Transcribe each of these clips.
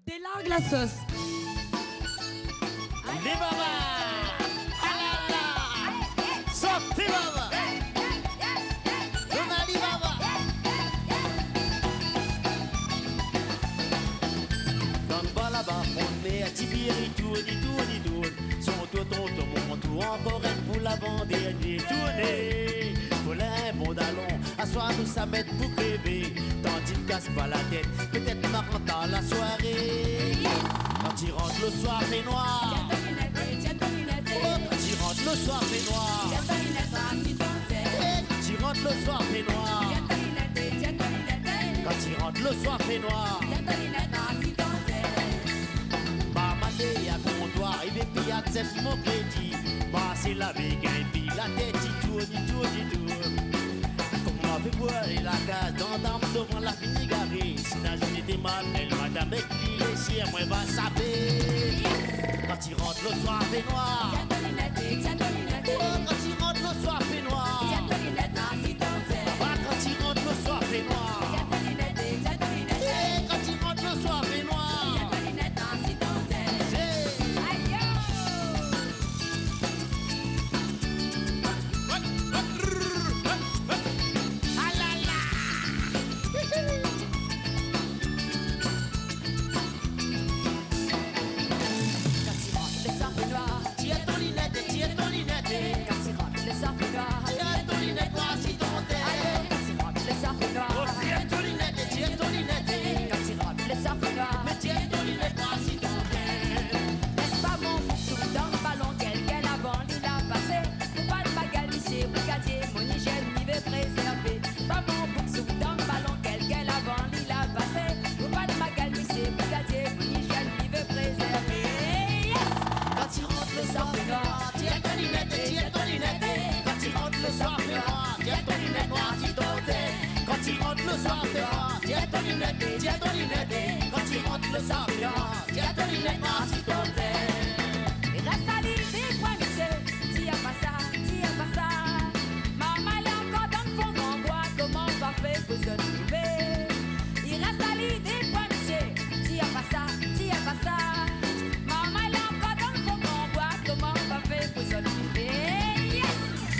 Délargue la sauce. Les babas, alala, sortez baba, Donali baba. Dans le bas là-bas, on met à Tibiri, tourne, son tonton, mon tour, encore un pour l'avant-dernier, tournez. Colin, bon dallon, asseoir nous ça met pour crever. Tant il casse pas la tête, peut-être marrant dans la soirée. Quand il rentre le soir, fait noir. Quand il rentre le soir, fait noir. Quand il rentre le soir, fait noir. Quand il rentre le soir, fait noir. Bah, maté à comptoir, il veut payer accepte mon crédit. Bah, c'est la bégaye, puis la tête, il tourne. Comment fait boire la case dans dame devant la fini garée. Si n'a jamais été mal, elle m'a avec lui, les chiens, moi, va saper. Quand il rentre le soir, fait noir. Quand il rentre le soir, fait noir. Quand il rentre le soir, fait noir. Quand il rentre le soir, fait noir.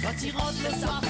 Quand il rentre le soir,